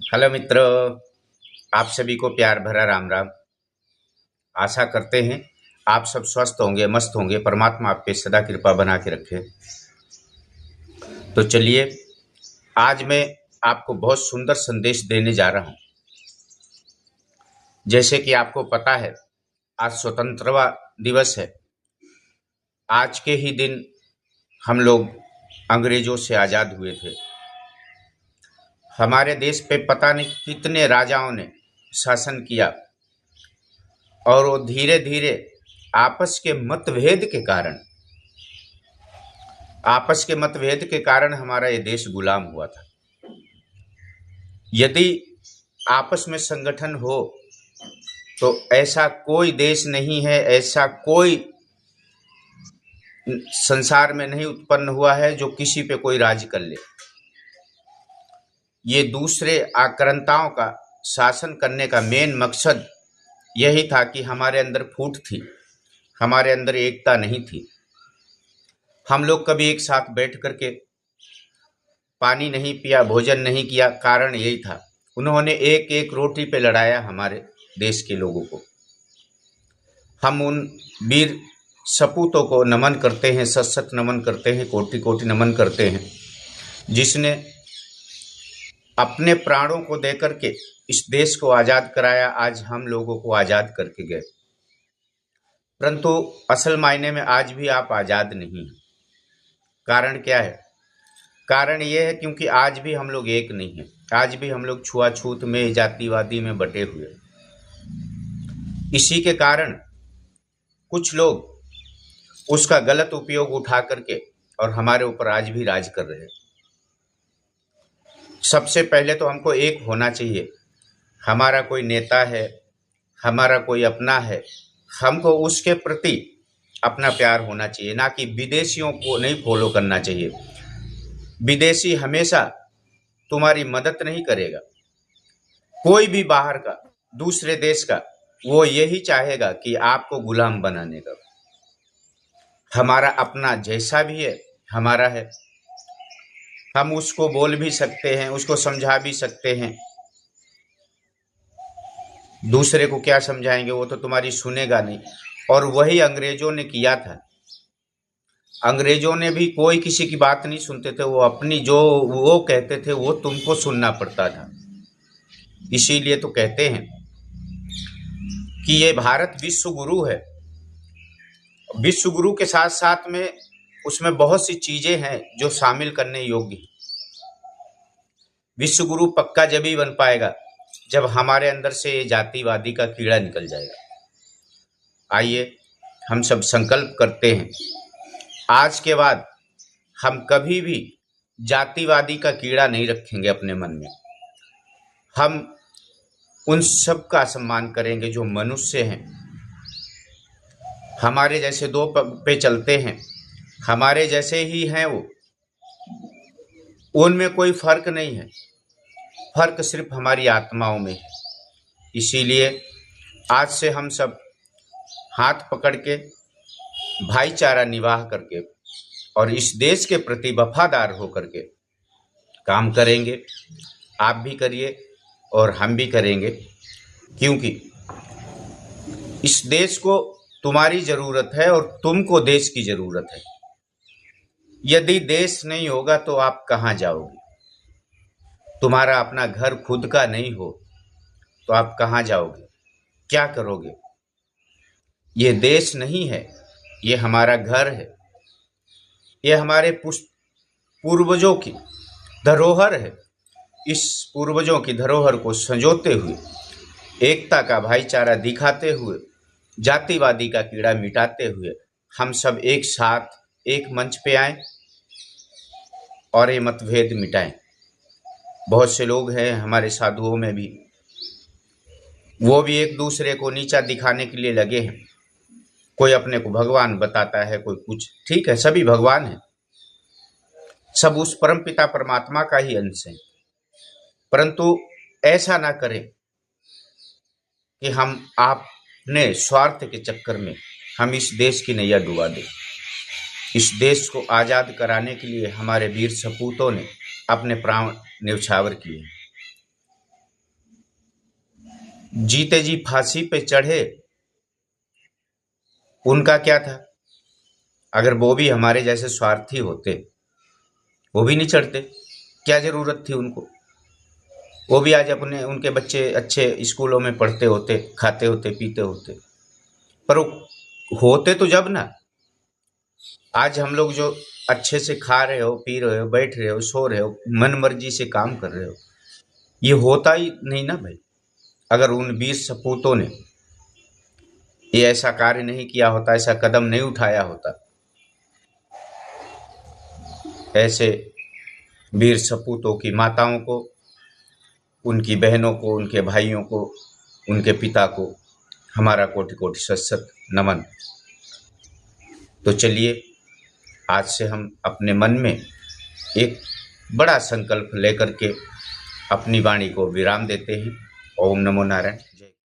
Hello मित्रों, आप सभी को प्यार भरा राम राम। आशा करते हैं आप सब स्वस्थ होंगे, मस्त होंगे। परमात्मा आप पे सदा कृपा बना के रखे। तो चलिए, आज मैं आपको बहुत सुंदर संदेश देने जा रहा हूं। जैसे कि आपको पता है, आज स्वतंत्रता दिवस है। आज के ही दिन हम लोग अंग्रेजों से आज़ाद हुए थे। हमारे देश पे पता नहीं कितने राजाओं ने शासन किया और वो धीरे धीरे आपस के मतभेद के कारण हमारा ये देश गुलाम हुआ था। यदि आपस में संगठन हो तो ऐसा कोई देश नहीं है, ऐसा कोई संसार में नहीं उत्पन्न हुआ है जो किसी पे कोई राज कर ले। ये दूसरे आक्रांताओं का शासन करने का मेन मकसद यही था कि हमारे अंदर फूट थी, हमारे अंदर एकता नहीं थी। हम लोग कभी एक साथ बैठ करके पानी नहीं पिया, भोजन नहीं किया। कारण यही था, उन्होंने एक एक रोटी पे लड़ाया हमारे देश के लोगों को। हम उन वीर सपूतों को नमन करते हैं, सत सत नमन करते हैं, कोटि कोटि नमन करते हैं, जिसने अपने प्राणों को देकर के इस देश को आज़ाद कराया। आज हम लोगों को आज़ाद करके गए, परंतु असल मायने में आज भी आप आज़ाद नहीं हैं। कारण क्या है? कारण ये है क्योंकि आज भी हम लोग एक नहीं हैं। आज भी हम लोग छुआछूत में, जातिवादी में बटे हुए। इसी के कारण कुछ लोग उसका गलत उपयोग उठा करके और हमारे ऊपर आज भी राज कर रहे हैं। सबसे पहले तो हमको एक होना चाहिए। हमारा कोई नेता है, हमारा कोई अपना है, हमको उसके प्रति अपना प्यार होना चाहिए, ना कि विदेशियों को नहीं फॉलो करना चाहिए। विदेशी हमेशा तुम्हारी मदद नहीं करेगा। कोई भी बाहर का, दूसरे देश का, वो यही चाहेगा कि आपको गुलाम बनाने का। हमारा अपना जैसा भी है हमारा है। हम उसको बोल भी सकते हैं, उसको समझा भी सकते हैं। दूसरे को क्या समझाएंगे, वो तो तुम्हारी सुनेगा नहीं। और वही अंग्रेजों ने किया था। अंग्रेजों ने भी कोई किसी की बात नहीं सुनते थे। वो अपनी जो वो कहते थे वो तुमको सुनना पड़ता था। इसीलिए तो कहते हैं कि ये भारत विश्व गुरु है। विश्व गुरु के साथ साथ में उसमें बहुत सी चीजें हैं जो शामिल करने योग्य हैं। विश्व गुरु पक्का जब ही बन पाएगा जब हमारे अंदर से ये जातिवादी का कीड़ा निकल जाएगा। आइए हम सब संकल्प करते हैं, आज के बाद हम कभी भी जातिवादी का कीड़ा नहीं रखेंगे अपने मन में। हम उन सब का सम्मान करेंगे जो मनुष्य हैं, हमारे जैसे दो पग पे चलते हैं, हमारे जैसे ही हैं वो। उनमें कोई फर्क नहीं है, फर्क सिर्फ हमारी आत्माओं में है। इसीलिए आज से हम सब हाथ पकड़ के भाईचारा निवाह करके और इस देश के प्रति वफादार होकर के काम करेंगे। आप भी करिए और हम भी करेंगे, क्योंकि इस देश को तुम्हारी जरूरत है और तुमको देश की जरूरत है। यदि देश नहीं होगा तो आप कहाँ जाओगे? तुम्हारा अपना घर खुद का नहीं हो तो आप कहाँ जाओगे, क्या करोगे? ये देश नहीं है, ये हमारा घर है। ये हमारे पूर्वजों की धरोहर है। इस पूर्वजों की धरोहर को संजोते हुए, एकता का भाईचारा दिखाते हुए, जातिवादी का कीड़ा मिटाते हुए हम सब एक साथ एक मंच पे आए और ये मतभेद मिटाएं। बहुत से लोग हैं हमारे साधुओं में भी, वो भी एक दूसरे को नीचा दिखाने के लिए लगे हैं। कोई अपने को भगवान बताता है, कोई कुछ। ठीक है, सभी भगवान हैं, सब उस परम पिता परमात्मा का ही अंश है। परंतु ऐसा ना करें कि हम अपने स्वार्थ के चक्कर में हम इस देश की नैया डुबा दें। इस देश को आज़ाद कराने के लिए हमारे वीर सपूतों ने अपने प्राण न्यौछावर किए। जीते जी फांसी पे चढ़े, उनका क्या था? अगर वो भी हमारे जैसे स्वार्थी होते, वो भी नहीं चढ़ते। क्या जरूरत थी उनको? वो भी आज अपने उनके बच्चे अच्छे स्कूलों में पढ़ते होते, खाते होते, पीते होते। पर वो होते तो जब ना। आज हम लोग जो अच्छे से खा रहे हो, पी रहे हो, बैठ रहे हो, सो रहे हो, मन मर्जी से काम कर रहे हो, ये होता ही नहीं ना भाई। अगर उन 20 सपूतों ने ये ऐसा कार्य नहीं किया होता, ऐसा कदम नहीं उठाया होता, ऐसे वीर सपूतों की माताओं को, उनकी बहनों को, उनके भाइयों को, उनके पिता को हमारा कोटि कोटि शत शत नमन। तो चलिए, आज से हम अपने मन में एक बड़ा संकल्प लेकर के अपनी वाणी को विराम देते हैं। ओम नमो नारायण। जय।